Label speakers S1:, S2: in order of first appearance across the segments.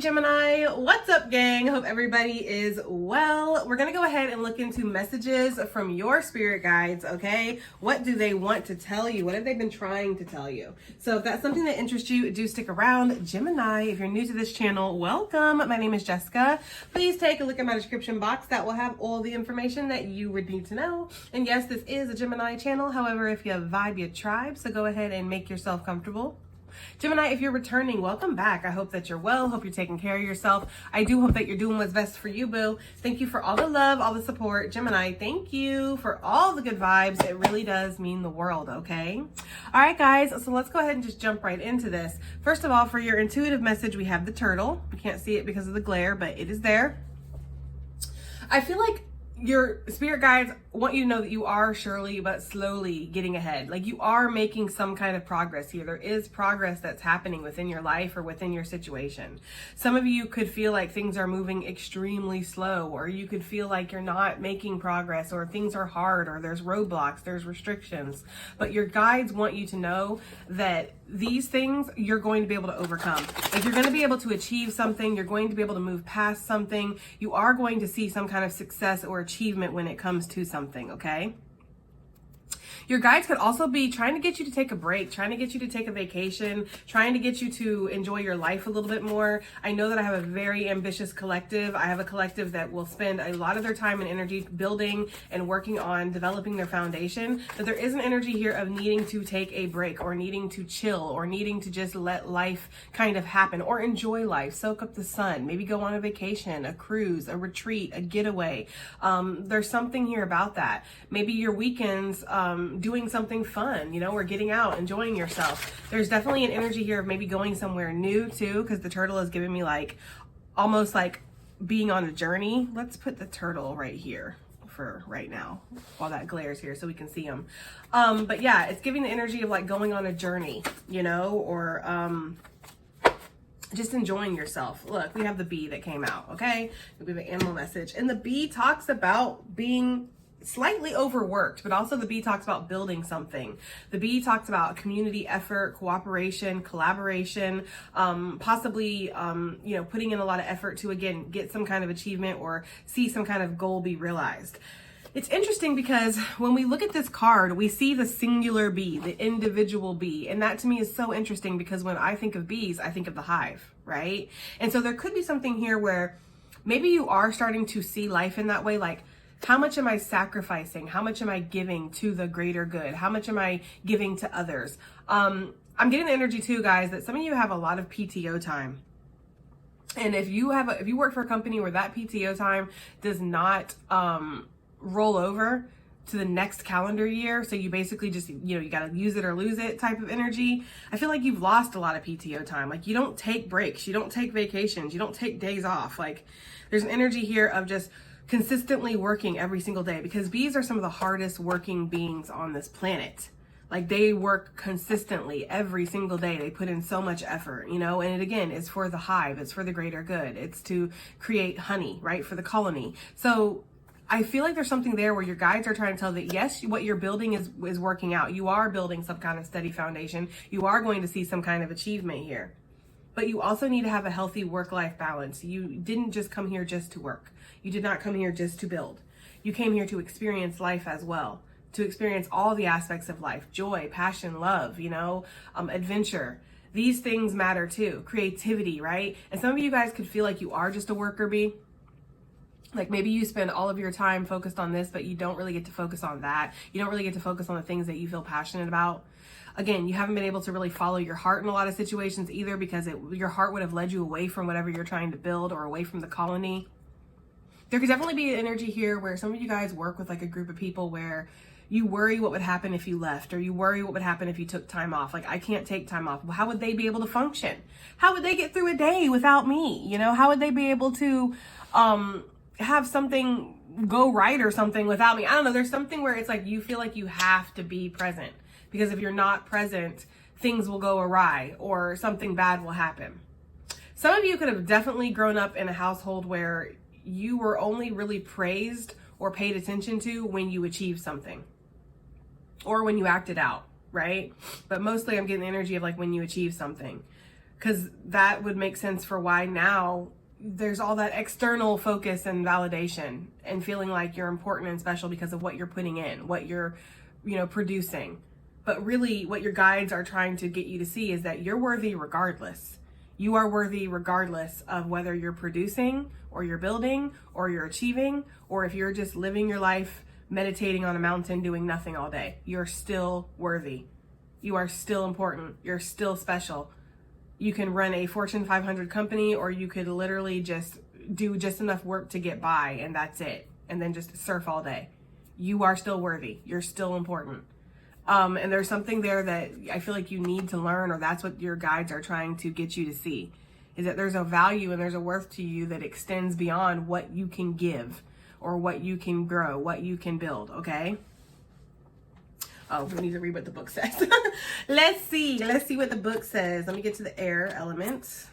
S1: Gemini, what's up gang? Hope everybody is well. We're gonna go ahead and look into messages from your spirit guides, okay? What do they want to tell you? What have they been trying to tell you? So if that's something that interests you, do stick around. Gemini, if you're new to this channel, welcome. My name is Jessica. Please take a look at my description box. That will have all the information that you would need to know. And yes, this is a Gemini channel. However, if you vibe, you tribe, so go ahead and make yourself comfortable. Gemini, if you're returning, welcome back. I hope that you're well. Hope you're taking care of yourself. I do hope that you're doing what's best for you, boo. Thank you for all the love, all the support. Gemini, thank you for all the good vibes. It really does mean the world, okay? All right, guys, so let's go ahead and just jump right into this. First of all, for your intuitive message, we have the turtle. You can't see it because of the glare, but it is there. I feel like your spirit guides want you to know that you are surely but slowly getting ahead. Like you are making some kind of progress here. There is progress that's happening within your life or within your situation. Some of you could feel like things are moving extremely slow, or you could feel like you're not making progress, or things are hard, or there's roadblocks, there's restrictions. But your guides want you to know that these things you're going to be able to overcome. Like you're going to be able to achieve something. You're going to be able to move past something. You are going to see some kind of success or achievement when it comes to something, okay? Your guides could also be trying to get you to take a break, trying to get you to take a vacation, trying to get you to enjoy your life a little bit more. I know that I have a very ambitious collective. I have a collective that will spend a lot of their time and energy building and working on developing their foundation. But there is an energy here of needing to take a break, or needing to chill, or needing to just let life kind of happen, or enjoy life, soak up the sun, maybe go on a vacation, a cruise, a retreat, a getaway. There's something here about that. Maybe your weekends, doing something fun, you know, or getting out, enjoying yourself. There's definitely an energy here of maybe going somewhere new too, because the turtle is giving me like almost like being on a journey. Let's put the turtle right here for right now while that glares here so we can see him. But yeah, it's giving the energy of like going on a journey, you know, or just enjoying yourself. Look, we have the bee that came out, okay? We have an animal message, and the bee talks about being slightly overworked, but also the bee talks about building something. The bee talks about community effort, cooperation, collaboration, possibly, you know, putting in a lot of effort to, again, get some kind of achievement or see some kind of goal be realized. It's interesting because when we look at this card, we see the singular bee, the individual bee. And that to me is so interesting because when I think of bees, I think of the hive, right? And so there could be something here where maybe you are starting to see life in that way, like, how much am I sacrificing? How much am I giving to the greater good? How much am I giving to others? I'm getting the energy too, guys, that some of you have a lot of PTO time. And if you work for a company where that PTO time does not roll over to the next calendar year, so you basically just, you know, you got to use it or lose it type of energy, I feel like you've lost a lot of PTO time. Like you don't take breaks, you don't take vacations, you don't take days off. Like there's an energy here of just consistently working every single day, because bees are some of the hardest working beings on this planet. Like they work consistently every single day. They put in so much effort, you know, and it again is for the hive, it's for the greater good. It's to create honey, right, for the colony. So I feel like there's something there where your guides are trying to tell that yes, what you're building is working out. You are building some kind of steady foundation. You are going to see some kind of achievement here. But you also need to have a healthy work-life balance. You didn't just come here just to work. You did not come here just to build. You came here to experience life as well, to experience all the aspects of life: joy, passion, love, you know, adventure. These things matter too. Creativity, right? And some of you guys could feel like you are just a worker bee. Like maybe you spend all of your time focused on this, but you don't really get to focus on that. You don't really get to focus on the things that you feel passionate about. Again, you haven't been able to really follow your heart in a lot of situations either, because your heart would have led you away from whatever you're trying to build or away from the colony. There could definitely be an energy here where some of you guys work with like a group of people where you worry what would happen if you left, or you worry what would happen if you took time off. Like, I can't take time off. How would they be able to function? How would they get through a day without me? You know, how would they be able to have something go right or something without me? I don't know. There's something where it's like you feel like you have to be present, because if you're not present, things will go awry or something bad will happen. Some of you could have definitely grown up in a household where you were only really praised or paid attention to when you achieved something or when you acted out, right? But mostly I'm getting the energy of like when you achieve something. because that would make sense for why now there's all that external focus and validation and feeling like you're important and special because of what you're putting in, what you're, producing. But really what your guides are trying to get you to see is that you're worthy regardless. You are worthy regardless of whether you're producing or you're building or you're achieving, or if you're just living your life meditating on a mountain doing nothing all day. You're still worthy. You are still important. You're still special. You can run a Fortune 500 company, or you could literally just do just enough work to get by and that's it. And then just surf all day. You are still worthy. You're still important. And there's something there that I feel like you need to learn, or that's what your guides are trying to get you to see, is that there's a value and there's a worth to you that extends beyond what you can give or what you can grow, what you can build, okay? Oh, we need to read what the book says. Let's see what the book says. Let me get to the air element.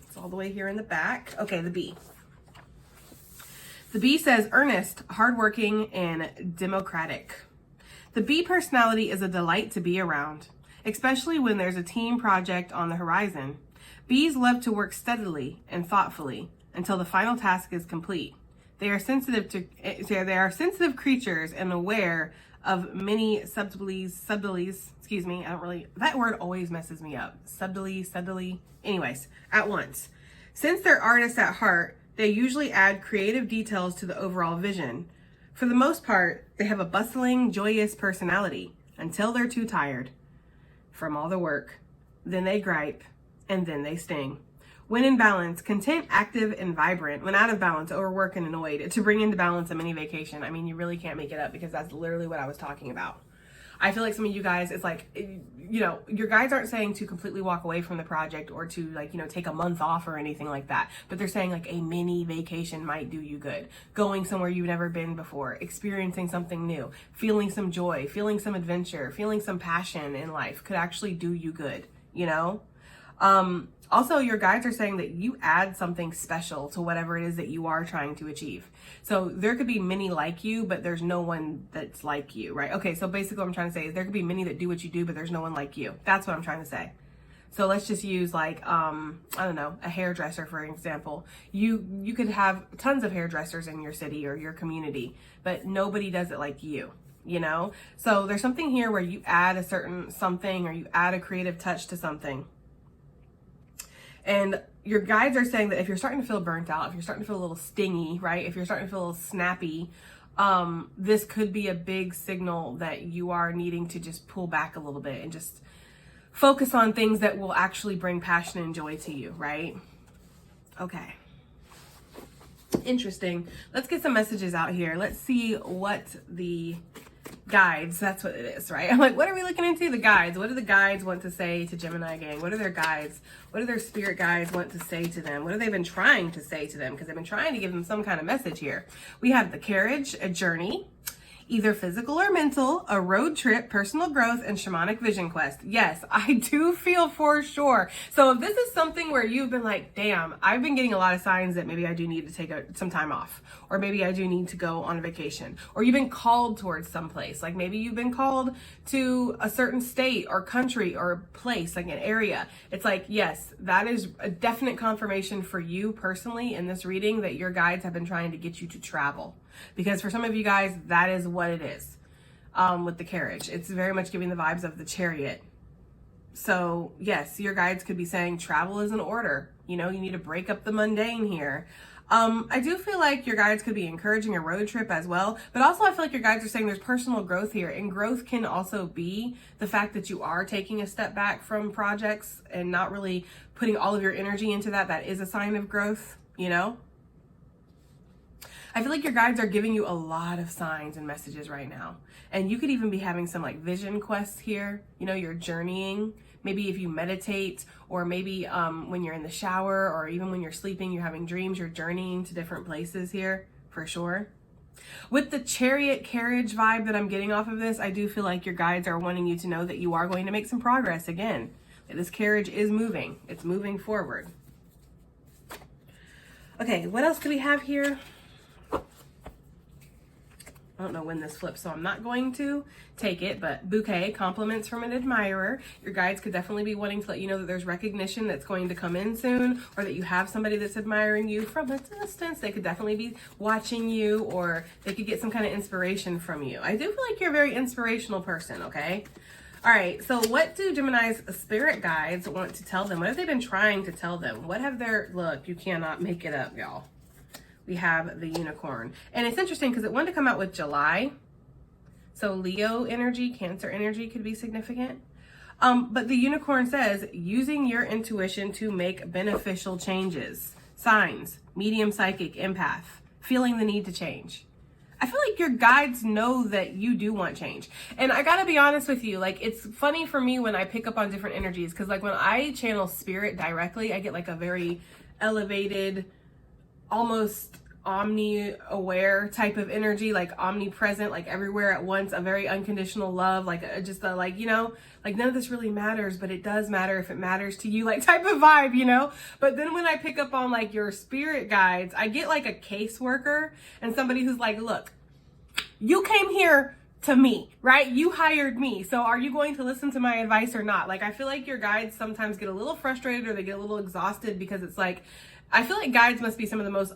S1: It's all the way here in the back. Okay, the bee. The bee says, earnest, hardworking, and democratic. The bee personality is a delight to be around, especially when there's a team project on the horizon. Bees love to work steadily and thoughtfully until the final task is complete. They are sensitive creatures and aware of many subtleties, that word always messes me up. Subtly. Anyways, at once. Since they're artists at heart, they usually add creative details to the overall vision. For the most part, they have a bustling, joyous personality until they're too tired from all the work. Then they gripe, and then they sting. When in balance, content, active, and vibrant. When out of balance, overworked and annoyed. To bring into balance a mini vacation. I mean, you really can't make it up, because that's literally what I was talking about. I feel like some of you guys, it's like, your guides aren't saying to completely walk away from the project or to take a month off or anything like that. But they're saying like a mini vacation might do you good. Going somewhere you've never been before, experiencing something new, feeling some joy, feeling some adventure, feeling some passion in life could actually do you good, Also, your guides are saying that you add something special to whatever it is that you are trying to achieve. So there could be many like you, but there's no one that's like you, right? Okay, so basically what I'm trying to say is there could be many that do what you do, but there's no one like you. That's what I'm trying to say. So let's just use like, I don't know, a hairdresser, for example. You could have tons of hairdressers in your city or your community, but nobody does it like you. So there's something here where you add a certain something, or you add a creative touch to something. And your guides are saying that if you're starting to feel burnt out, if you're starting to feel a little stingy, right? If you're starting to feel a little snappy, this could be a big signal that you are needing to just pull back a little bit and just focus on things that will actually bring passion and joy to you, right? Okay. Interesting. Let's get some messages out here. Let's see what the guides, that's what it is, right? I'm like, what are we looking into? The guides. What do the guides want to say to Gemini gang? What are their guides? What do their spirit guides want to say to them? What have they been trying to say to them? Because they've been trying to give them some kind of message here. We have the carriage, a journey, either physical or mental, a road trip, personal growth, and shamanic vision quest. Yes, I do feel for sure. So if this is something where you've been like, damn, I've been getting a lot of signs that maybe I do need to take some time off, or maybe I do need to go on a vacation, or you've been called towards someplace, like maybe you've been called to a certain state or country or place, like an area. It's like, yes, that is a definite confirmation for you personally in this reading that your guides have been trying to get you to travel. Because for some of you guys, that is what it is with the carriage. It's very much giving the vibes of the chariot. So yes, your guides could be saying travel is in order. You need to break up the mundane here. I do feel like your guides could be encouraging a road trip as well. But also I feel like your guides are saying there's personal growth here. And growth can also be the fact that you are taking a step back from projects and not really putting all of your energy into that. That is a sign of growth, I feel like your guides are giving you a lot of signs and messages right now. And you could even be having some like vision quests here. You're journeying. Maybe if you meditate, or maybe when you're in the shower, or even when you're sleeping, you're having dreams, you're journeying to different places here for sure. With the chariot carriage vibe that I'm getting off of this, I do feel like your guides are wanting you to know that you are going to make some progress again. That this carriage is moving. It's moving forward. Okay, what else do we have here? I don't know when this flips, so I'm not going to take it, but bouquet, compliments from an admirer. Your guides could definitely be wanting to let you know that there's recognition that's going to come in soon, or that you have somebody that's admiring you from a distance. They could definitely be watching you, or they could get some kind of inspiration from you. I do feel like you're a very inspirational person, okay? All right, so what do Gemini's spirit guides want to tell them? What have they been trying to tell them? What have their, look, you cannot make it up, y'all. We have the unicorn. And it's interesting because it wanted to come out with July. So Leo energy, Cancer energy could be significant. But the unicorn says, using your intuition to make beneficial changes. Signs, medium psychic, empath, feeling the need to change. I feel like your guides know that you do want change. And I gotta be honest with you, like, it's funny for me when I pick up on different energies, because like when I channel spirit directly, I get like a very elevated, almost omni-aware type of energy, like omnipresent, like everywhere at once, a very unconditional love, like just a, like, you know, like none of this really matters, but it does matter if it matters to you, like type of vibe, you know? But then when I pick up on like your spirit guides, I get like a caseworker and somebody who's like, look, you came here to me, right? You hired me. So are you going to listen to my advice or not? Like, I feel like your guides sometimes get a little frustrated or they get a little exhausted because it's like, I feel like guides must be some of the most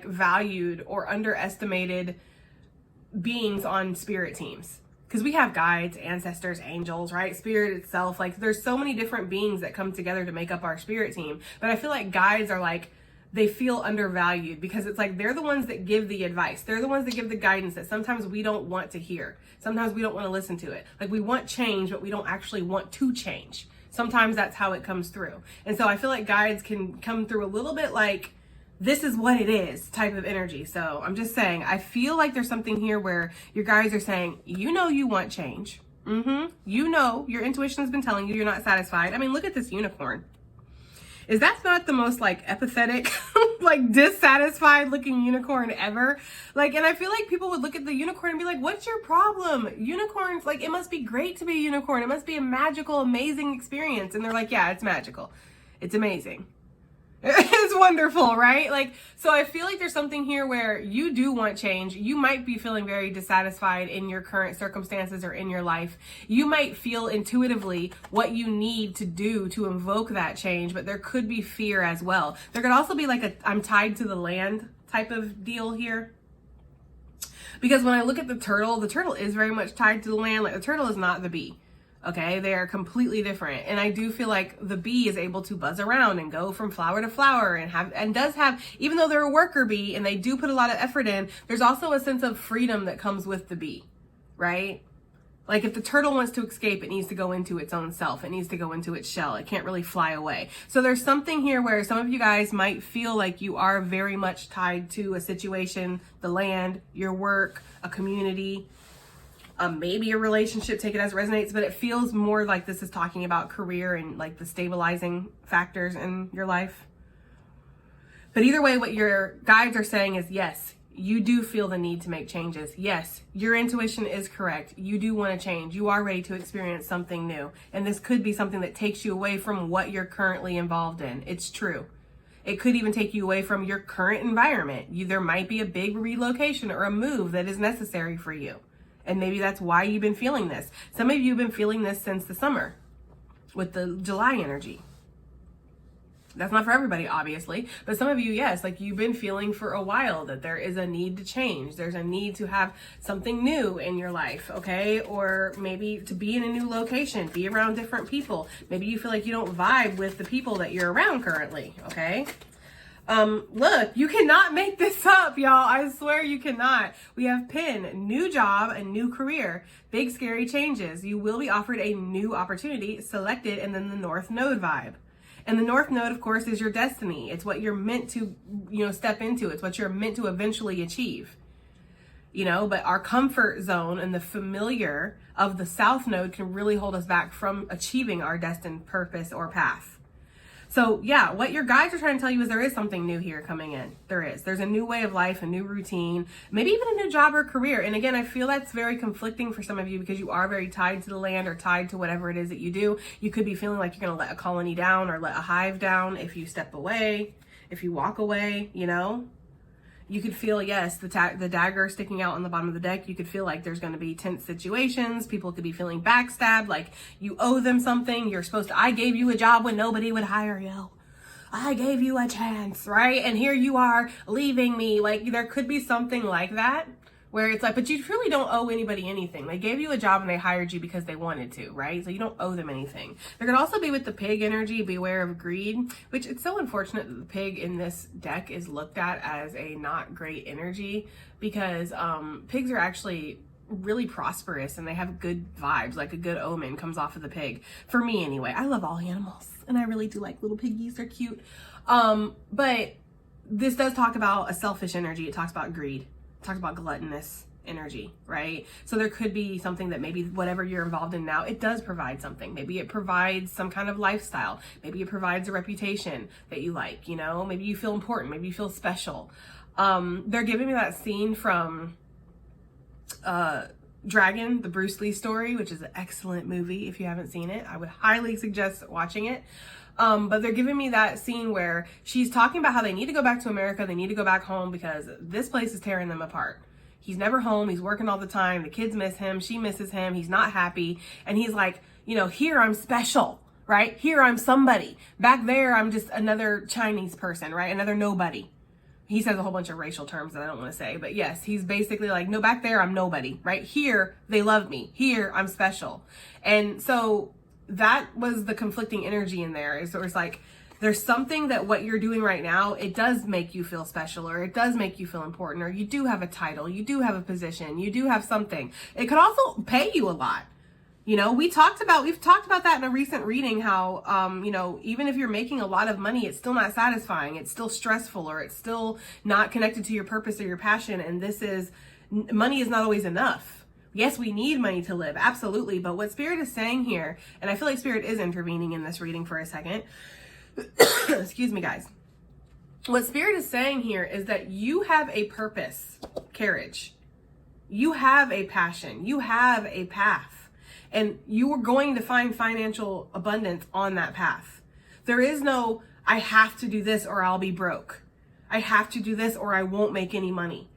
S1: valued or underestimated beings on spirit teams, because we have guides, ancestors, angels, right? Spirit itself, like there's so many different beings that come together to make up our spirit team. But I feel like guides are like, they feel undervalued because it's like they're the ones that give the advice, they're the ones that give the guidance that sometimes we don't want to hear, sometimes we don't want to listen to it. Like we want change, but we don't actually want to change. Sometimes that's how it comes through. And so I feel like guides can come through a little bit like, this is what it is type of energy. So I'm just saying, I feel like there's something here where your guides are saying, you know, you want change. You know, your intuition has been telling you you're not satisfied. I mean, look at this unicorn. Is that not the most like empathetic, like dissatisfied looking unicorn ever? Like, and I feel like people would look at the unicorn and be like, what's your problem? Unicorns, like, it must be great to be a unicorn. It must be a magical, amazing experience. And they're like, yeah, it's magical. It's amazing. It's wonderful, right? Like, so I feel like there's something here where you do want change. You might be feeling very dissatisfied in your current circumstances or in your life. You might feel intuitively what you need to do to invoke that change, but there could be fear as well. There could also be like a I'm tied to the land type of deal here. Because when I look at the turtle is very much tied to the land. Like the turtle is not the bee. Okay, they are completely different. And I do feel like the bee is able to buzz around and go from flower to flower and does have, even though they're a worker bee and they do put a lot of effort in, there's also a sense of freedom that comes with the bee, right? Like if the turtle wants to escape, it needs to go into its own self. It needs to go into its shell. It can't really fly away. So there's something here where some of you guys might feel like you are very much tied to a situation, the land, your work, a community, maybe a relationship, take it as it resonates, but it feels more like this is talking about career and like the stabilizing factors in your life. But either way, what your guides are saying is, yes, you do feel the need to make changes. Yes, your intuition is correct. You do want to change. You are ready to experience something new. And this could be something that takes you away from what you're currently involved in. It's true. It could even take you away from your current environment. There might be a big relocation or a move that is necessary for you. And maybe that's why you've been feeling this. Some of you have been feeling this since the summer with the July energy. That's not for everybody, obviously. But some of you, yes, like you've been feeling for a while that there is a need to change. There's a need to have something new in your life, okay? Or maybe to be in a new location, be around different people. Maybe you feel like you don't vibe with the people that you're around currently, okay? Look, you cannot make this up, y'all. I swear you cannot. We have pin, new job, a new career, big scary changes. You will be offered a new opportunity, selected, and then the North Node vibe. And the North Node, of course, is your destiny. It's what you're meant to, step into. It's what you're meant to eventually achieve. But our comfort zone and the familiar of the South Node can really hold us back from achieving our destined purpose or path. So yeah, what your guides are trying to tell you is there is something new here coming in. There is. There's a new way of life, a new routine, maybe even a new job or career. And again, I feel that's very conflicting for some of you because you are very tied to the land or tied to whatever it is that you do. You could be feeling like you're going to let a colony down or let a hive down if you step away, if you walk away, You could feel, yes, the dagger sticking out on the bottom of the deck. You could feel like there's going to be tense situations. People could be feeling backstabbed, like you owe them something. You're supposed to, I gave you a job when nobody would hire you. I gave you a chance, right? And here you are leaving me. Like, there could be something like that where it's like, but you truly don't owe anybody anything. They gave you a job and they hired you because they wanted to, right? So you don't owe them anything. There could also be with the pig energy, beware of greed, which it's so unfortunate that the pig in this deck is looked at as a not great energy, because pigs are actually really prosperous and they have good vibes, like a good omen comes off of the pig. For me anyway, I love all animals and I really do like little piggies, they're cute. But this does talk about a selfish energy. It talks about greed. Talks about gluttonous energy, right? So there could be something that maybe whatever you're involved in now, it does provide something. Maybe it provides some kind of lifestyle. Maybe it provides a reputation that you like, you know, maybe you feel important, maybe you feel special. They're giving me that scene from Dragon, the Bruce Lee story, which is an excellent movie. If you haven't seen it, I would highly suggest watching it. But they're giving me that scene where she's talking about how they need to go back to America. They need to go back home because this place is tearing them apart. He's never home. He's working all the time. The kids miss him. She misses him. He's not happy. And he's like, you know, here I'm special, right? Here I'm somebody. Back there, I'm just another Chinese person, right? Another nobody. He says a whole bunch of racial terms that I don't want to say, but yes, he's basically like, no, back there, I'm nobody, right? Here, they love me. Here, I'm special. And so that was the conflicting energy in there. So it's like, there's something that what you're doing right now, it does make you feel special, or it does make you feel important, or you do have a title, you do have a position, you do have something. It could also pay you a lot. You know, we've talked about that in a recent reading, how, you know, even if you're making a lot of money, it's still not satisfying. It's still stressful, or it's still not connected to your purpose or your passion. And money is not always enough. Yes, we need money to live. Absolutely. But what Spirit is saying here, and I feel like Spirit is intervening in this reading for a second. Excuse me, guys. What Spirit is saying here is that you have a purpose, carriage. You have a passion. You have a path. And you are going to find financial abundance on that path. There is no, I have to do this or I'll be broke. I have to do this or I won't make any money.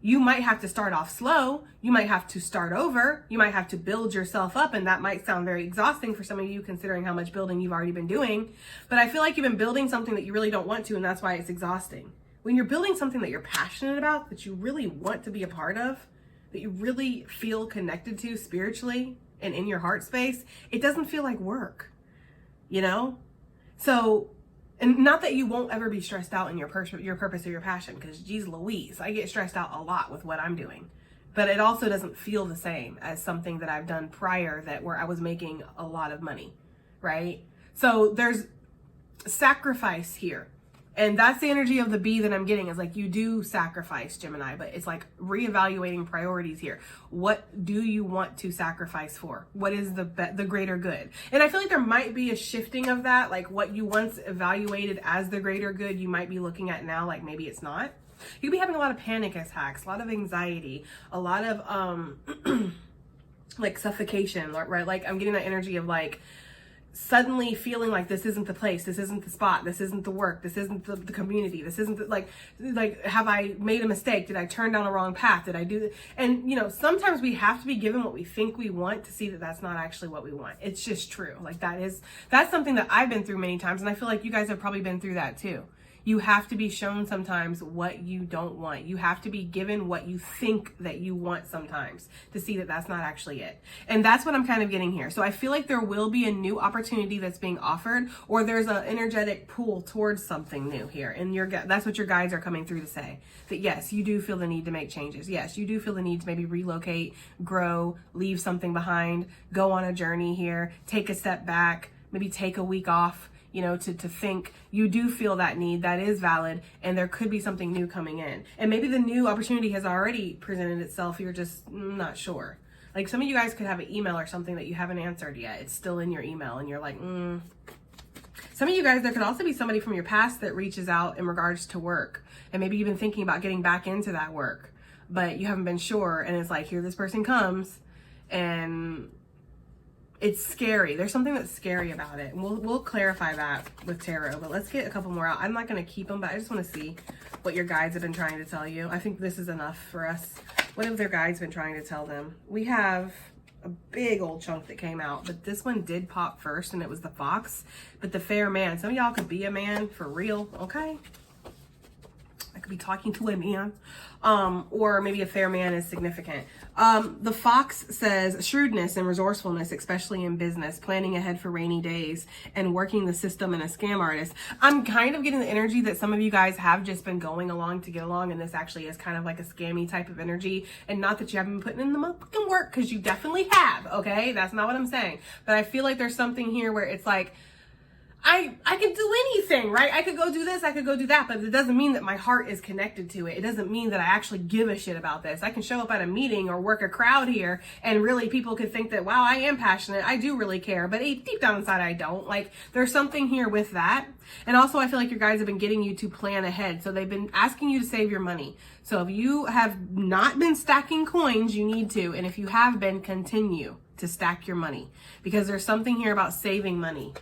S1: You might have to start off slow. You might have to start over. You might have to build yourself up. And that might sound very exhausting for some of you, considering how much building you've already been doing. But I feel like you've been building something that you really don't want to, and that's why it's exhausting. When you're building something that you're passionate about, that you really want to be a part of, that you really feel connected to spiritually and in your heart space, it doesn't feel like work, you know? So, and not that you won't ever be stressed out in your purpose or your passion, because geez Louise, I get stressed out a lot with what I'm doing. But it also doesn't feel the same as something that I've done prior where I was making a lot of money, right? So there's sacrifice here. And that's the energy of the bee that I'm getting, is like, you do sacrifice, Gemini, but it's like reevaluating priorities here. What do you want to sacrifice for? What is the greater good? And I feel like there might be a shifting of that, like what you once evaluated as the greater good, you might be looking at now like maybe it's not. You could be having a lot of panic attacks, a lot of anxiety, a lot of like suffocation, right? Like I'm getting that energy of like, suddenly feeling like this isn't the place, this isn't the spot, this isn't the work, this isn't the community, this isn't like have I made a mistake? Did I turn down the wrong path? Did I do that? And you know, sometimes we have to be given what we think we want to see that that's not actually what we want. It's just true. Like that's something that I've been through many times, and I feel like you guys have probably been through that too. You have to be shown sometimes what you don't want. You have to be given what you think that you want sometimes to see that that's not actually it. And that's what I'm kind of getting here. So I feel like there will be a new opportunity that's being offered, or there's an energetic pull towards something new here. And that's what your guides are coming through to say. That yes, you do feel the need to make changes. Yes, you do feel the need to maybe relocate, grow, leave something behind, go on a journey here, take a step back, maybe take a week off. You know, to think. You do feel that need, that is valid, and there could be something new coming in. And maybe the new opportunity has already presented itself, you're just not sure. Like some of you guys could have an email or something that you haven't answered yet. It's still in your email and you're like, Some of you guys, there could also be somebody from your past that reaches out in regards to work. And maybe you've been thinking about getting back into that work, but you haven't been sure. And it's like, here this person comes, and It's scary. There's something that's scary about it. And we'll clarify that with tarot, but let's get a couple more out. I'm not going to keep them, but I just want to see what your guides have been trying to tell you. I think this is enough for us. What have their guides been trying to tell them? We have a big old chunk that came out, but this one did pop first, and it was the fox, but the fair man. Some of y'all could be a man for real, okay? I could be talking to a man, or maybe a fair man is significant. The fox says shrewdness and resourcefulness, especially in business, planning ahead for rainy days, and working the system and a scam artist. I'm kind of getting the energy that some of you guys have just been going along to get along, and this actually is kind of like a scammy type of energy. And not that you haven't been putting in the motherfucking work, because you definitely have, okay? That's not what I'm saying. But I feel like there's something here where it's like, I can do anything, right? I could go do this, I could go do that, but it doesn't mean that my heart is connected to it. It doesn't mean that I actually give a shit about this. I can show up at a meeting or work a crowd here, and really people could think that, wow, I am passionate, I do really care, but deep down inside I don't. Like, there's something here with that. And also I feel like your guys have been getting you to plan ahead. So they've been asking you to save your money. So if you have not been stacking coins, you need to. And if you have been, continue to stack your money, because there's something here about saving money.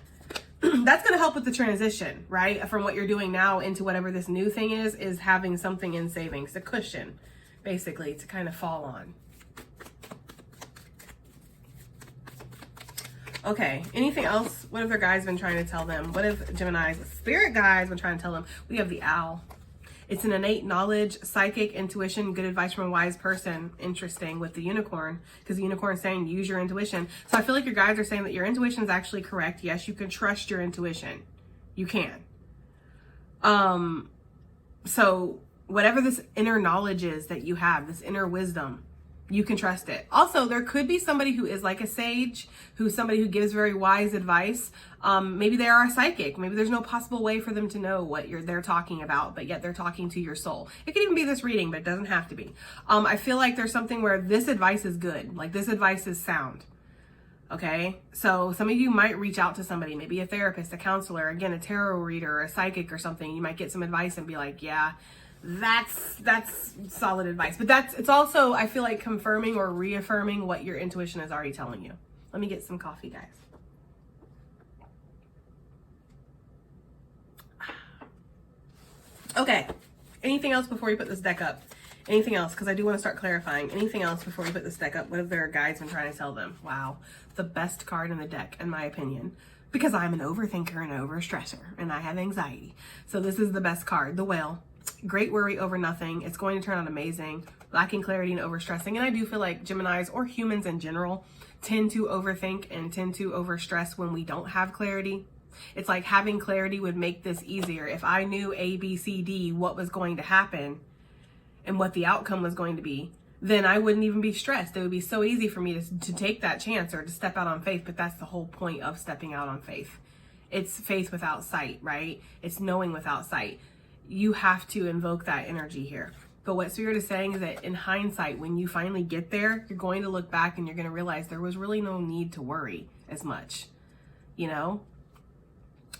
S1: That's going to help with the transition, right? From what you're doing now into whatever this new thing is having something in savings, a cushion, basically, to kind of fall on. Okay, anything else? What have their guides been trying to tell them? What have Gemini's spirit guides been trying to tell them? We have the owl. It's an innate knowledge, psychic intuition, good advice from a wise person. Interesting with the unicorn, because the unicorn is saying use your intuition. So I feel like your guides are saying that your intuition is actually correct. Yes, you can trust your intuition. You can. So whatever this inner knowledge is that you have, this inner wisdom, you can trust it. Also, there could be somebody who is like a sage, who's somebody who gives very wise advice. Maybe they are a psychic. Maybe there's no possible way for them to know what they're talking about, but yet they're talking to your soul. It could even be this reading, but it doesn't have to be. I feel like there's something where this advice is good. Like, this advice is sound. Okay, so some of you might reach out to somebody, maybe a therapist, a counselor, again, a tarot reader, or a psychic or something. You might get some advice and be like, yeah, that's solid advice. But it's also, I feel like, confirming or reaffirming what your intuition is already telling you. Let me get some coffee, guys. Okay, anything else before we put this deck up? Anything else? Because I do want to start clarifying. Anything else before we put this deck up? What have their guides been trying to tell them? Wow, the best card in the deck, in my opinion. Because I'm an overthinker and an overstressor, and I have anxiety. So this is the best card, the Whale. Great worry over nothing. It's going to turn out amazing. Lacking clarity and overstressing. And I do feel like Geminis, or humans in general, tend to overthink and tend to overstress when we don't have clarity. It's like having clarity would make this easier. If I knew A, B, C, D, what was going to happen and what the outcome was going to be, then I wouldn't even be stressed. It would be so easy for me to take that chance or to step out on faith. But that's the whole point of stepping out on faith. It's faith without sight, right? It's knowing without sight. You have to invoke that energy here. But what Spirit is saying is that in hindsight, when you finally get there, you're going to look back and you're going to realize there was really no need to worry as much, you know?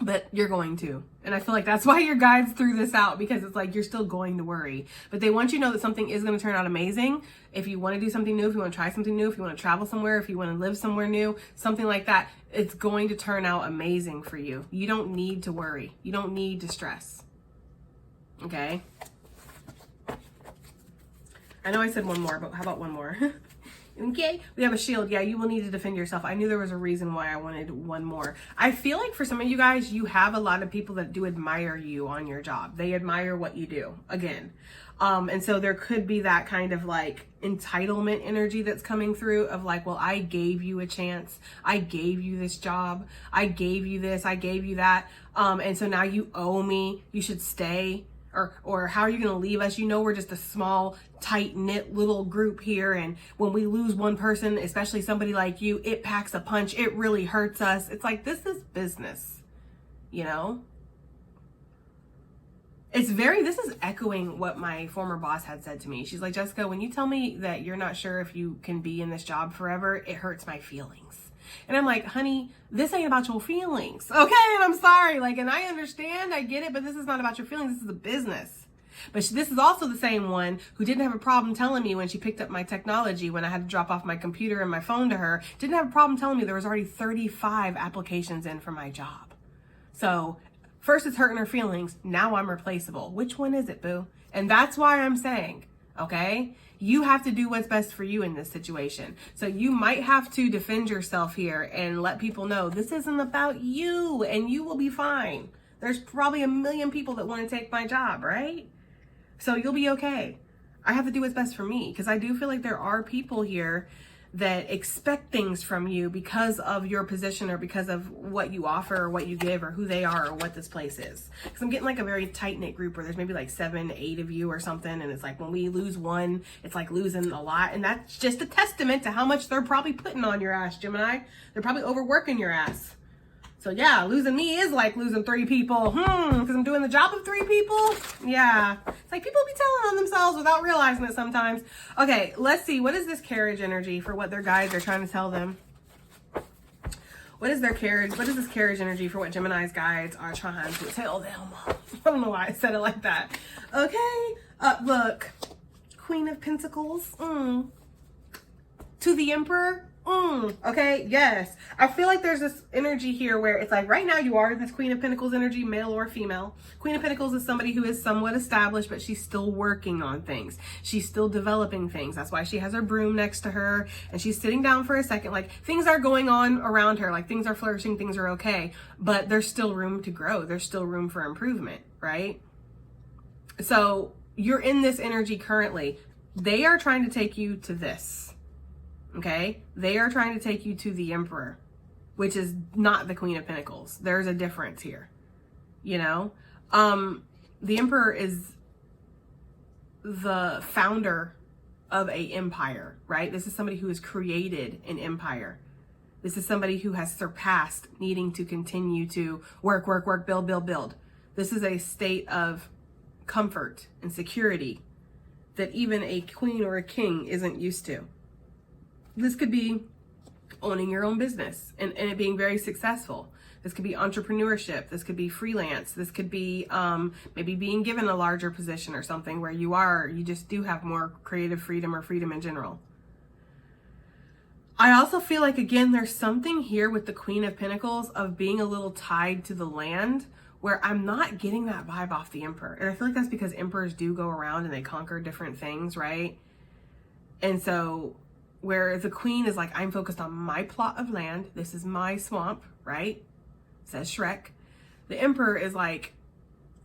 S1: But you're going to. And I feel like that's why your guides threw this out, because it's like you're still going to worry. But they want you to know that something is going to turn out amazing. If you want to do something new, if you want to try something new, if you want to travel somewhere, if you want to live somewhere new, something like that, it's going to turn out amazing for you. You don't need to worry. You don't need to stress. Okay? I know I said one more, but how about one more? Okay, we have a shield. Yeah, you will need to defend yourself. I knew there was a reason why I wanted one more. I feel like for some of you guys, you have a lot of people that do admire you on your job. They admire what you do, again. And so there could be that kind of like entitlement energy that's coming through of like, well, I gave you a chance. I gave you this job. I gave you this. I gave you that. And so now you owe me. You should stay. Or how are you going to leave us? You know, we're just a small, tight-knit little group here. And when we lose one person, especially somebody like you, it packs a punch. It really hurts us. It's like, this is business, you know? This is echoing what my former boss had said to me. She's like, Jessica, when you tell me that you're not sure if you can be in this job forever, it hurts my feelings. And I'm like, honey, this ain't about your feelings. Okay, and I'm sorry. Like, and I understand, I get it, but this is not about your feelings. This is a business. But this is also the same one who didn't have a problem telling me when she picked up my technology, when I had to drop off my computer and my phone to her, didn't have a problem telling me there was already 35 applications in for my job. So first it's hurting her feelings. Now I'm replaceable. Which one is it, boo? And that's why I'm saying, okay, you have to do what's best for you in this situation. So you might have to defend yourself here and let people know this isn't about you and you will be fine. There's probably a million people that want to take my job, right? So you'll be okay. I have to do what's best for me because I do feel like there are people here that expect things from you because of your position or because of what you offer or what you give or who they are or what this place is. Because I'm getting like a very tight-knit group where there's maybe like 7, 8 of you or something. And it's like when we lose one, it's like losing a lot. And that's just a testament to how much they're probably putting on your ass, Gemini. They're probably overworking your ass. So yeah, losing me is like losing 3 people. Because I'm doing the job of 3 people. Yeah. It's like people be telling on themselves without realizing it sometimes. Okay, let's see. What is this carriage energy for what their guides are trying to tell them? What is their carriage? What is this carriage energy for what Gemini's guides are trying to tell them? I don't know why I said it like that. Okay. Look. Queen of Pentacles. To the Emperor. Okay, yes. I feel like there's this energy here where it's like right now you are this Queen of Pentacles energy, male or female. Queen of Pentacles is somebody who is somewhat established, but she's still working on things. She's still developing things. That's why she has her broom next to her and she's sitting down for a second. Like things are going on around her, like things are flourishing, things are okay, but there's still room to grow. There's still room for improvement, right? So you're in this energy currently. They are trying to take you to this. Okay, they are trying to take you to the Emperor, which is not the Queen of Pentacles. There's a difference here, you know. The Emperor is the founder of an empire, right? This is somebody who has created an empire. This is somebody who has surpassed needing to continue to work, build. This is a state of comfort and security that even a queen or a king isn't used to. This could be owning your own business and it being very successful. This could be entrepreneurship. This could be freelance. This could be maybe being given a larger position or something where you just do have more creative freedom or freedom in general. I also feel like, again, there's something here with the Queen of Pentacles of being a little tied to the land where I'm not getting that vibe off the Emperor. And I feel like that's because emperors do go around and they conquer different things, right? And so where the queen is like, I'm focused on my plot of land. This is my swamp, right? Says Shrek. The Emperor is like,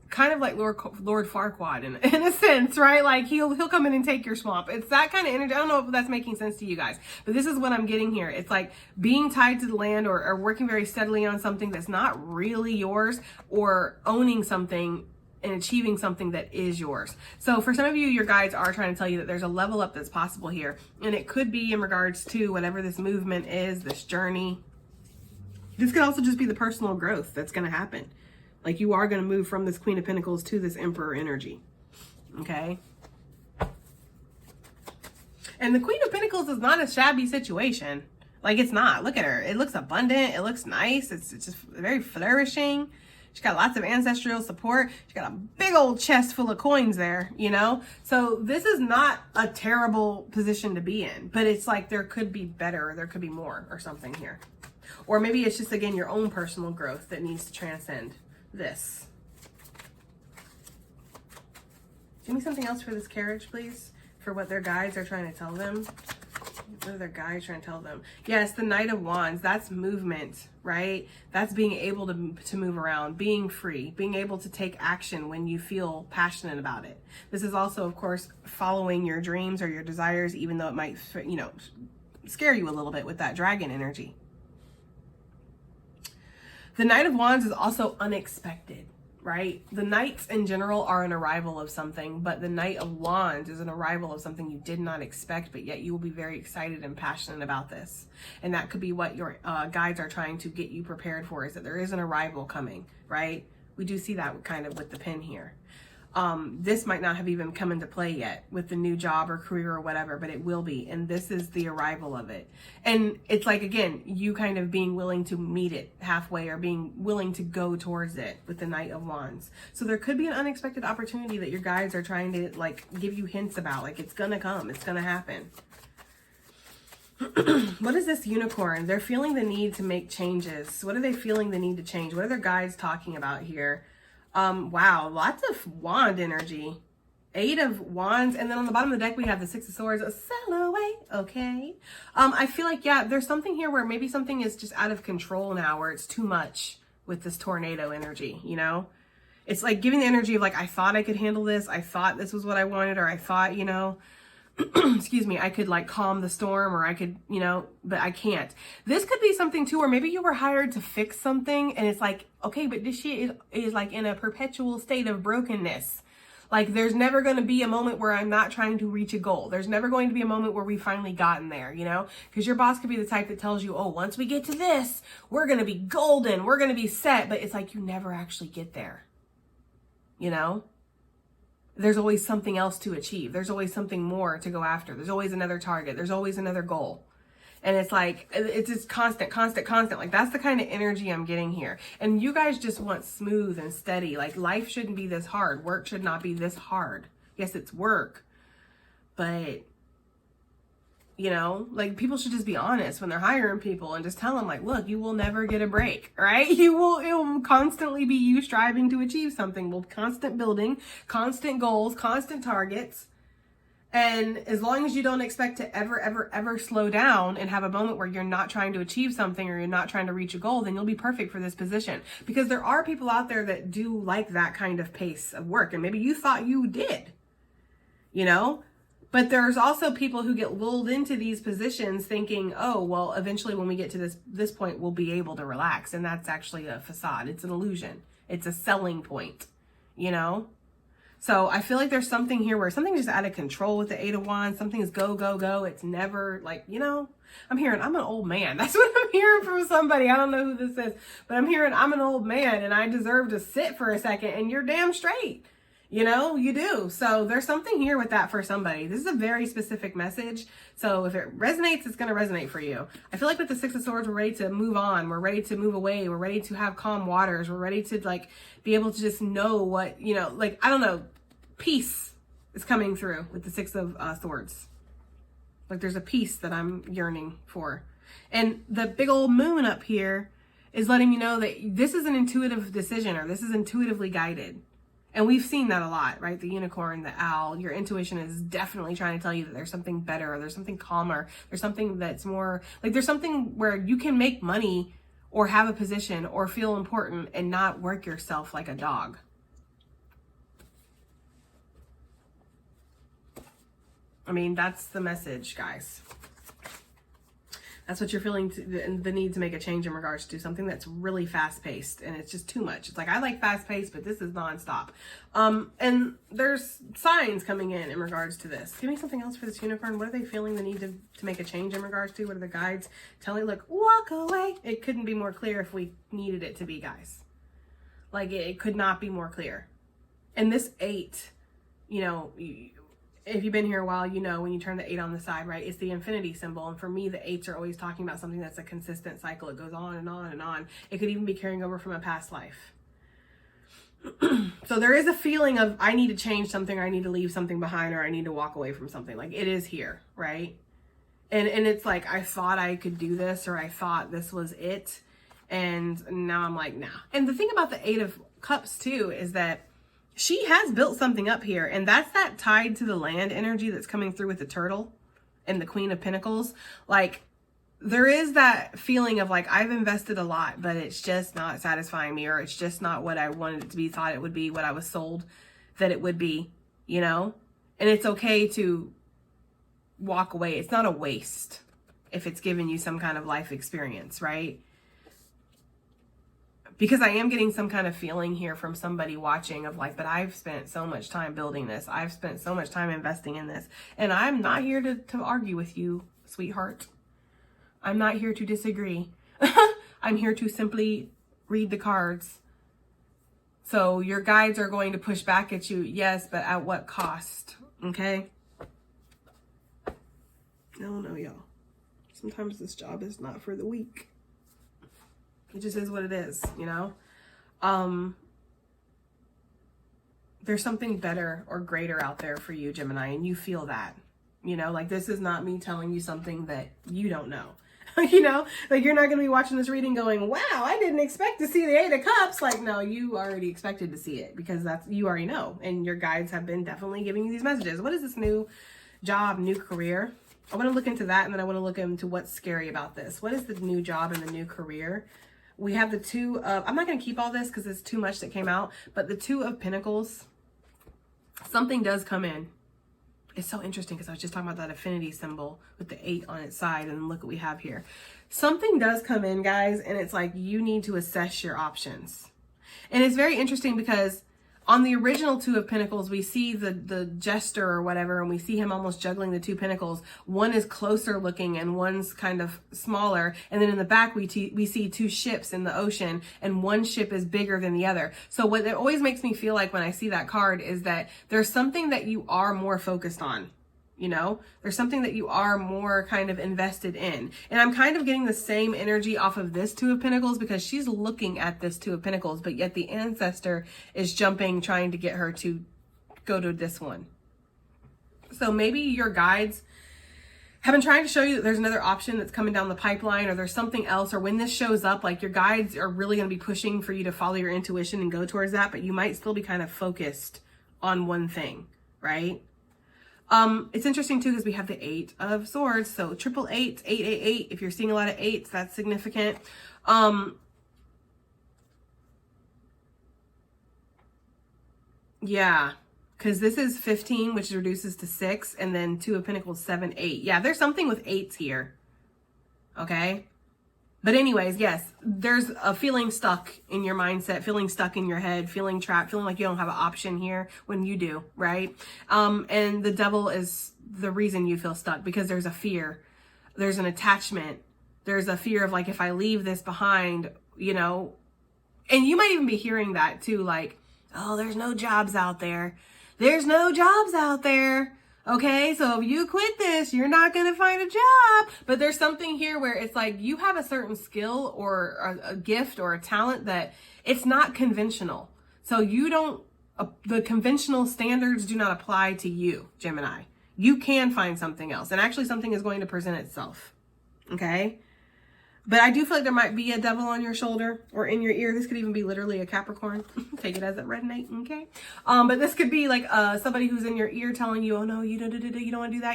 S1: kind of like Lord Farquaad in a sense, right? Like he'll come in and take your swamp. It's that kind of energy. I don't know if that's making sense to you guys, but this is what I'm getting here. It's like being tied to the land or working very steadily on something that's not really yours, or owning something and achieving something that is yours. So for some of you, your guides are trying to tell you that there's a level up that's possible here. And it could be in regards to whatever this movement is, this journey. This could also just be the personal growth that's going to happen. Like you are going to move from this Queen of Pentacles to this Emperor energy. Okay. And the Queen of Pentacles is not a shabby situation. Like it's not. Look at her. It looks abundant. It looks nice. It's just very flourishing. She's got lots of ancestral support. She's got a big old chest full of coins there, you know? So this is not a terrible position to be in, but it's like there could be better, or there could be more or something here. Or maybe it's just, again, your own personal growth that needs to transcend this. Give me something else for this carriage, please, for what their guides are trying to tell them. What are their guides trying to tell them? Yes, the Knight of Wands, that's movement, right? That's being able to move around, being free, being able to take action when you feel passionate about it. This is also, of course, following your dreams or your desires, even though it might, you know, scare you a little bit with that dragon energy. The Knight of Wands is also unexpected, right? The Knights in general are an arrival of something, but the Knight of Wands is an arrival of something you did not expect, but yet you will be very excited and passionate about this. And that could be what your guides are trying to get you prepared for, is that there is an arrival coming, right? We do see that kind of with the pin here. This might not have even come into play yet with the new job or career or whatever, but it will be. And this is the arrival of it. And it's like, again, you kind of being willing to meet it halfway or being willing to go towards it with the Knight of Wands. So there could be an unexpected opportunity that your guides are trying to like give you hints about. Like it's gonna come, it's gonna happen. What is this Unicorn? They're feeling the need to make changes. What are they feeling the need to change? What are their guides talking about here? Wow, lots of wand energy. 8 of Wands, and then on the bottom of the deck we have the 6 of Swords. Sail away, okay. I feel like, yeah, there's something here where maybe something is just out of control now, where it's too much with this tornado energy, you know? It's like giving the energy of like, I thought I could handle this, I thought this was what I wanted, or I thought, you know, excuse me, I could like calm the storm, or I could, you know, but I can't. This could be something too, where maybe you were hired to fix something and it's like, okay, but this shit is like in a perpetual state of brokenness. Like there's never going to be a moment where I'm not trying to reach a goal. There's never going to be a moment where we finally gotten there, you know, because your boss could be the type that tells you, oh, once we get to this, we're going to be golden. We're going to be set. But it's like, you never actually get there, you know? There's always something else to achieve. There's always something more to go after. There's always another target. There's always another goal. And it's like, it's just constant. Like that's the kind of energy I'm getting here. And you guys just want smooth and steady. Like life shouldn't be this hard. Work should not be this hard. Yes, it's work. But, you know, like people should just be honest when they're hiring people and just tell them like, look, you will never get a break, right? It will constantly be you striving to achieve something. Well, constant building, constant goals, constant targets. And as long as you don't expect to ever slow down and have a moment where you're not trying to achieve something or you're not trying to reach a goal, then you'll be perfect for this position. Because there are people out there that do like that kind of pace of work. And maybe you thought you did, you know? But there's also people who get lulled into these positions thinking, oh, well, eventually when we get to this point, we'll be able to relax. And that's actually a facade. It's an illusion. It's a selling point, you know? So I feel like there's something here where something's just out of control with the 8 of Wands. Something's go. It's never like, you know, I'm hearing I'm an old man. That's what I'm hearing from somebody. I don't know who this is, but I'm hearing I'm an old man and I deserve to sit for a second, and you're damn straight. You know, you do. So there's something here with that for somebody. This is a very specific message. So if it resonates, it's going to resonate for you. I feel like with the 6 of Swords, we're ready to move on. We're ready to move away. We're ready to have calm waters. We're ready to like be able to just know what, you know, like, I don't know, peace is coming through with the 6 of Swords. Like there's a peace that I'm yearning for. And the big old moon up here is letting me know that this is an intuitive decision, or this is intuitively guided. And we've seen that a lot, right? The unicorn, the owl, your intuition is definitely trying to tell you that there's something better, or there's something calmer. There's something that's more, like there's something where you can make money or have a position or feel important and not work yourself like a dog. I mean, that's the message, guys. That's what you're feeling, the need to make a change in regards to something that's really fast-paced, and it's just too much. It's like, I like fast-paced, but this is nonstop. And there's signs coming in regards to this. Give me something else for this unicorn. What are they feeling the need to make a change in regards to? What are the guides telling? Look, walk away. It couldn't be more clear if we needed it to be, guys. Like, it could not be more clear. And this 8, you know, if you've been here a while, you know when you turn the 8 on the side, right? It's the infinity symbol. And for me, the 8s are always talking about something that's a consistent cycle. It goes on and on and on. It could even be carrying over from a past life. So there is a feeling of, I need to change something, or I need to leave something behind, or I need to walk away from something. Like it is here, right? And it's like, I thought I could do this, or I thought this was it. And now I'm like, nah. And the thing about the 8 of Cups too, is that she has built something up here, and that's that tied to the land energy that's coming through with the turtle and the Queen of Pentacles. Like, there is that feeling of like, I've invested a lot, but it's just not satisfying me, or it's just not what I wanted it to be, thought it would be, what I was sold that it would be, you know? And it's okay to walk away. It's not a waste if it's given you some kind of life experience, right? Because I am getting some kind of feeling here from somebody watching of like, but I've spent so much time building this. I've spent so much time investing in this. And I'm not here to argue with you, sweetheart. I'm not here to disagree. I'm here to simply read the cards So your guides are going to push back at you, yes, but at what cost? Okay? I don't know, y'all. Sometimes this job is not for the weak. It just is what it is, you know? There's something better or greater out there for you, Gemini, and you feel that. You know, like this is not me telling you something that you don't know. You know, like you're not going to be watching this reading going, wow, I didn't expect to see the 8 of Cups. Like, no, you already expected to see it because you already know. And your guides have been definitely giving you these messages. What is this new job, new career? I want to look into that, and then I want to look into what's scary about this. What is the new job and the new career? We have the 2 of, I'm not going to keep all this because it's too much that came out, but the 2 of Pentacles, something does come in. It's so interesting because I was just talking about that affinity symbol with the 8 on its side, and look what we have here. Something does come in, guys, and it's like you need to assess your options. And it's very interesting because on the original 2 of Pentacles, we see the jester or whatever, and we see him almost juggling the 2 pentacles. One is closer looking and one's kind of smaller. And then in the back, we see 2 ships in the ocean, and one ship is bigger than the other. So what it always makes me feel like when I see that card is that there's something that you are more focused on. You know, there's something that you are more kind of invested in. And I'm kind of getting the same energy off of this 2 of Pentacles because she's looking at this 2 of Pentacles, but yet the ancestor is jumping, trying to get her to go to this one. So maybe your guides have been trying to show you that there's another option that's coming down the pipeline, or there's something else, or when this shows up, like your guides are really going to be pushing for you to follow your intuition and go towards that, but you might still be kind of focused on one thing, right? It's interesting too, because we have the 8 of Swords. So 888, 888. If you're seeing a lot of 8s, that's significant. Yeah, because this is 15, which reduces to 6, and then 2 of Pentacles, 7, 8. Yeah, there's something with 8s here. Okay. But anyways, yes, there's a feeling stuck in your mindset, feeling stuck in your head, feeling trapped, feeling like you don't have an option here when you do, right? And the devil is the reason you feel stuck, because there's a fear, there's an attachment, there's a fear of like, if I leave this behind, you know, and you might even be hearing that too, like, oh, there's no jobs out there. There's no jobs out there. Okay, so if you quit this, you're not going to find a job. But there's something here where it's like you have a certain skill or a gift or a talent that it's not conventional. So you don't, the conventional standards do not apply to you, Gemini. You can find something else, and actually something is going to present itself. Okay. But I do feel like there might be a devil on your shoulder or in your ear. This could even be literally a Capricorn. Take it as it resonate, okay? But this could be like somebody who's in your ear telling you, oh no, you don't want to do that.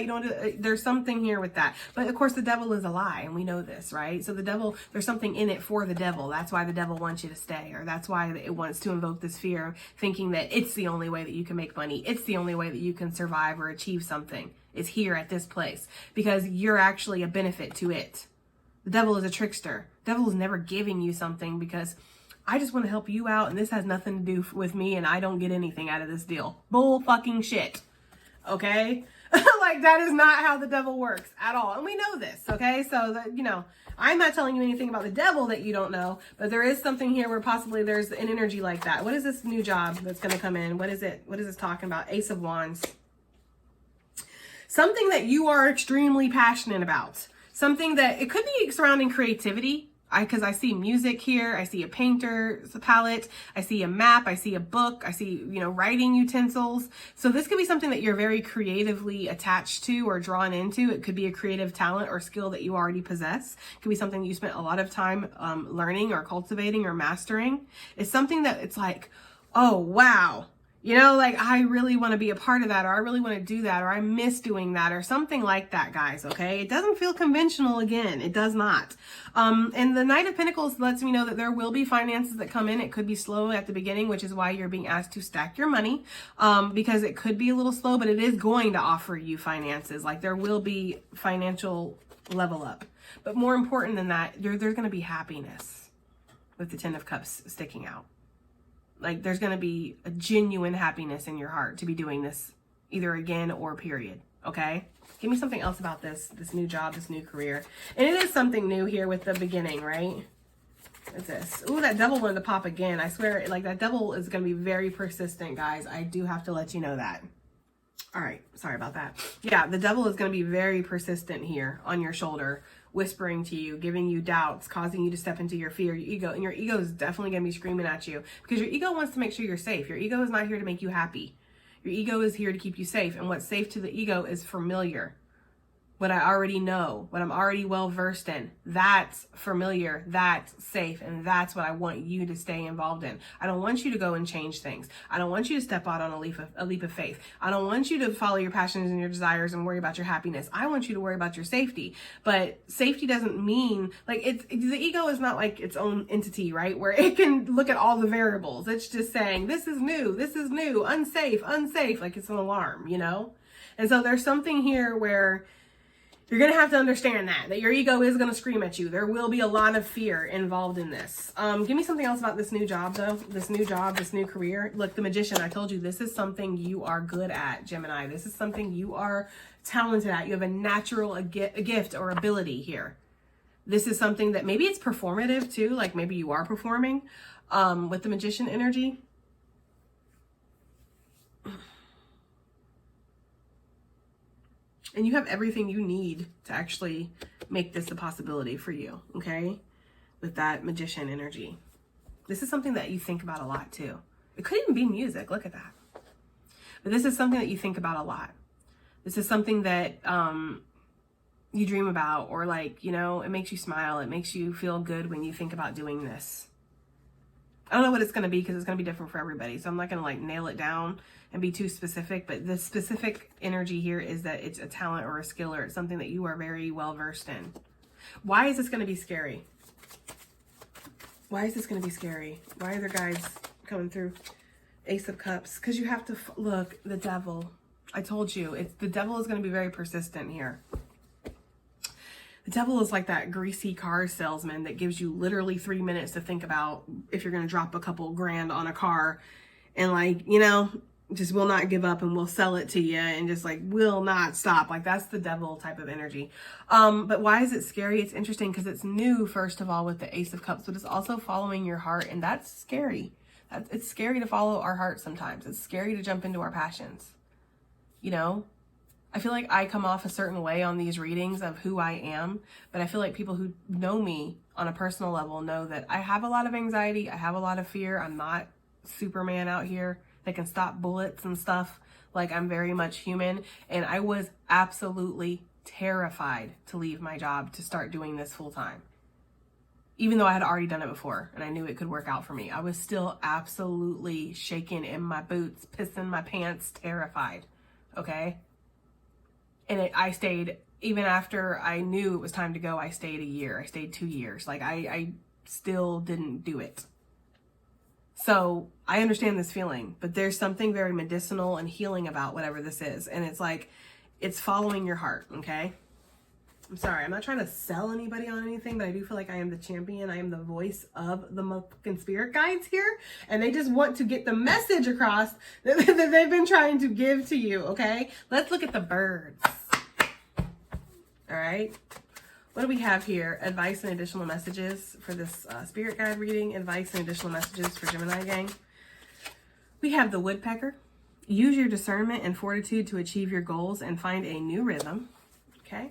S1: You don't want to. There's something here with that. But of course, the devil is a lie, and we know this, right? So the devil, there's something in it for the devil. That's why the devil wants you to stay, or that's why it wants to invoke this fear, thinking that it's the only way that you can make money. It's the only way that you can survive or achieve something is here at this place, because you're actually a benefit to it. The devil is a trickster. The devil is never giving you something because I just want to help you out, and this has nothing to do with me, and I don't get anything out of this deal. Bull fucking shit. Okay? Like, that is not how the devil works at all. And we know this, okay? So, that, you know, I'm not telling you anything about the devil that you don't know, but there is something here where possibly there's an energy like that. What is this new job that's going to come in? What is it? What is this talking about? Ace of Wands. Something that you are extremely passionate about. Something that, it could be surrounding creativity, because I see music here, I see a painter's palette, I see a map, I see a book, I see, you know, writing utensils. So this could be something that you're very creatively attached to or drawn into. It could be a creative talent or skill that you already possess. It could be something you spent a lot of time learning or cultivating or mastering. It's something that it's like, oh, wow. You know, like, I really want to be a part of that, or I really want to do that, or I miss doing that, or something like that, guys, okay? It doesn't feel conventional again. It does not. And the Knight of Pentacles lets me know that there will be finances that come in. It could be slow at the beginning, which is why you're being asked to stack your money, because it could be a little slow, but it is going to offer you finances. Like, there will be financial level up. But more important than that, there's going to be happiness with the 10 of Cups sticking out. Like, there's going to be a genuine happiness in your heart to be doing this either again or period. Okay. Give me something else about this new job, this new career. And it is something new here with the beginning, right? What's this? Ooh, that devil wanted to pop again. I swear, like, that devil is going to be very persistent, guys. I do have to let you know that. All right. Sorry about that. Yeah, the devil is going to be very persistent here on your shoulder, whispering to you, giving you doubts, causing you to step into your fear, your ego. And your ego is definitely going to be screaming at you because your ego wants to make sure you're safe. Your ego is not here to make you happy. Your ego is here to keep you safe. And what's safe to the ego is familiar. What I already know, what I'm already well versed in, that's familiar, that's safe, and that's what I want you to stay involved in. I don't want you to go and change things. I don't want you to step out on a leap of faith. I don't want you to follow your passions and your desires and worry about your happiness. I want you to worry about your safety. But safety doesn't mean, like, the ego is not like its own entity, right? Where it can look at all the variables. It's just saying, this is new, unsafe, like it's an alarm, you know? And so there's something here where you're going to have to understand that your ego is going to scream at you. There will be a lot of fear involved in this. Give me something else about this new job, though. This new job, this new career. Look, the Magician, I told you, this is something you are good at, Gemini. This is something you are talented at. You have a natural a gift or ability here. This is something that maybe it's performative, too. Like maybe you are performing with the Magician energy. And you have everything you need to actually make this a possibility for you, okay? With that Magician energy. This is something that you think about a lot too. It could even be music, look at that. But this is something that you think about a lot. This is something that you dream about, or like, you know, it makes you smile. It makes you feel good when you think about doing this. I don't know what it's going to be because it's going to be different for everybody. So I'm not going to like nail it down and be too specific, but the specific energy here is that it's a talent or a skill, or it's something that you are very well versed in. Why is this going to be scary? Why is this going to be scary? Why are there guys coming through? Ace of Cups. Because you have to look, the devil. I told you, the devil is going to be very persistent here. The devil is like that greasy car salesman that gives you literally 3 minutes to think about if you're going to drop a couple grand on a car, and like, you know, just will not give up and will sell it to you and just like will not stop. Like that's the devil type of energy. But why is it scary? It's interesting because it's new, first of all, with the Ace of Cups, but it's also following your heart, and that's scary. It's scary to follow our heart sometimes. It's scary to jump into our passions. You know? I feel like I come off a certain way on these readings of who I am, but I feel like people who know me on a personal level know that I have a lot of anxiety. I have a lot of fear. I'm not Superman out here that can stop bullets and stuff. Like, I'm very much human, and I was absolutely terrified to leave my job to start doing this full time. Even though I had already done it before and I knew it could work out for me, I was still absolutely shaking in my boots, pissing my pants, terrified. Okay? And I stayed, even after I knew it was time to go, I stayed a year. I stayed 2 years. Like, I still didn't do it. So I understand this feeling, but there's something very medicinal and healing about whatever this is. And it's like, it's following your heart, okay? I'm sorry, I'm not trying to sell anybody on anything, but I do feel like I am the champion. I am the voice of the motherfucking spirit guides here. And they just want to get the message across that they've been trying to give to you, okay? Let's look at the birds. All right. What do we have here? Advice and additional messages for this spirit guide reading. Advice and additional messages for Gemini gang. We have the woodpecker. Use your discernment and fortitude to achieve your goals and find a new rhythm. Okay.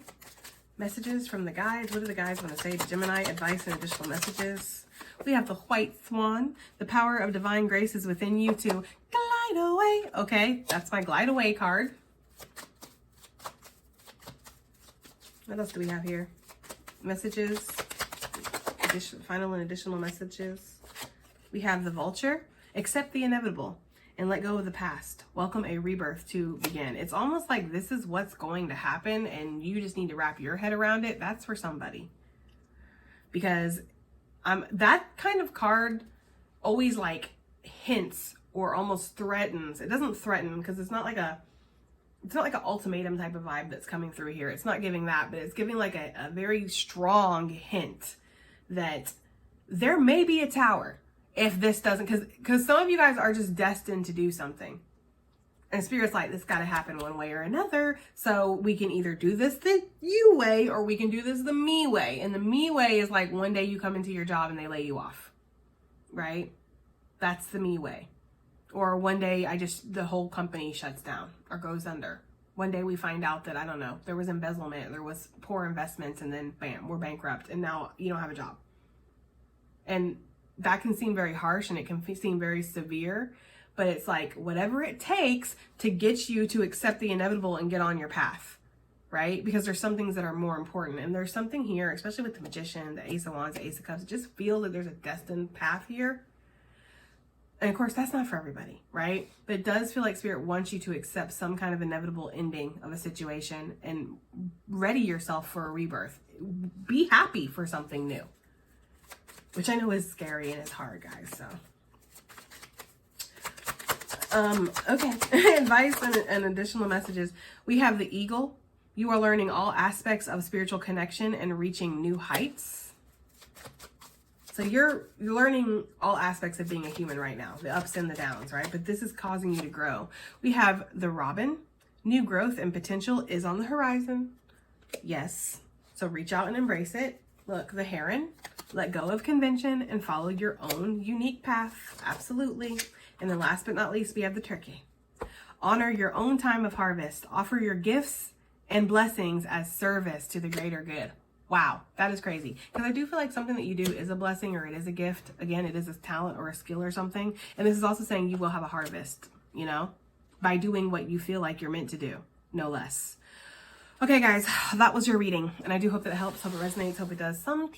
S1: Messages from the guides. What do the guides want to say to Gemini? Advice and additional messages. We have the white swan. The power of divine grace is within you to glide away. Okay. That's my glide away card. What else do we have here? Messages, final and additional messages. We have the vulture. Accept the inevitable and let go of the past. Welcome a rebirth to begin. It's almost like this is what's going to happen and you just need to wrap your head around it. That's for somebody. Because that kind of card always like hints or almost threatens. It doesn't threaten because it's not like an ultimatum type of vibe that's coming through here. It's not giving that, but it's giving like a very strong hint that there may be a tower if this doesn't, because some of you guys are just destined to do something. And Spirit's like, this got to happen one way or another. So we can either do this the you way or we can do this the me way. And the me way is like one day you come into your job and they lay you off, right? That's the me way. Or one day the whole company shuts down or goes under. One day we find out that, I don't know, there was embezzlement, there was poor investments, and then bam, we're bankrupt and now you don't have a job. And that can seem very harsh and it can seem very severe. But it's like whatever it takes to get you to accept the inevitable and get on your path, right? Because there's some things that are more important. And there's something here, especially with the Magician, the Ace of Wands, the Ace of Cups, just feel that there's a destined path here. And of course, that's not for everybody, right? But it does feel like Spirit wants you to accept some kind of inevitable ending of a situation and ready yourself for a rebirth. Be happy for something new, which I know is scary and it's hard, guys, so. Okay, advice and additional messages. We have the Eagle. You are learning all aspects of spiritual connection and reaching new heights. So you're learning all aspects of being a human right now, the ups and the downs, right? But this is causing you to grow. We have the Robin. New growth and potential is on the horizon. Yes. So reach out and embrace it. Look, the Heron. Let go of convention and follow your own unique path. Absolutely. And then last but not least, we have the Turkey. Honor your own time of harvest. Offer your gifts and blessings as service to the greater good. Wow, that is crazy. Because I do feel like something that you do is a blessing or it is a gift. Again, it is a talent or a skill or something. And this is also saying you will have a harvest, you know, by doing what you feel like you're meant to do, no less. Okay, guys, that was your reading. And I do hope that it helps. Hope it resonates. Hope it does some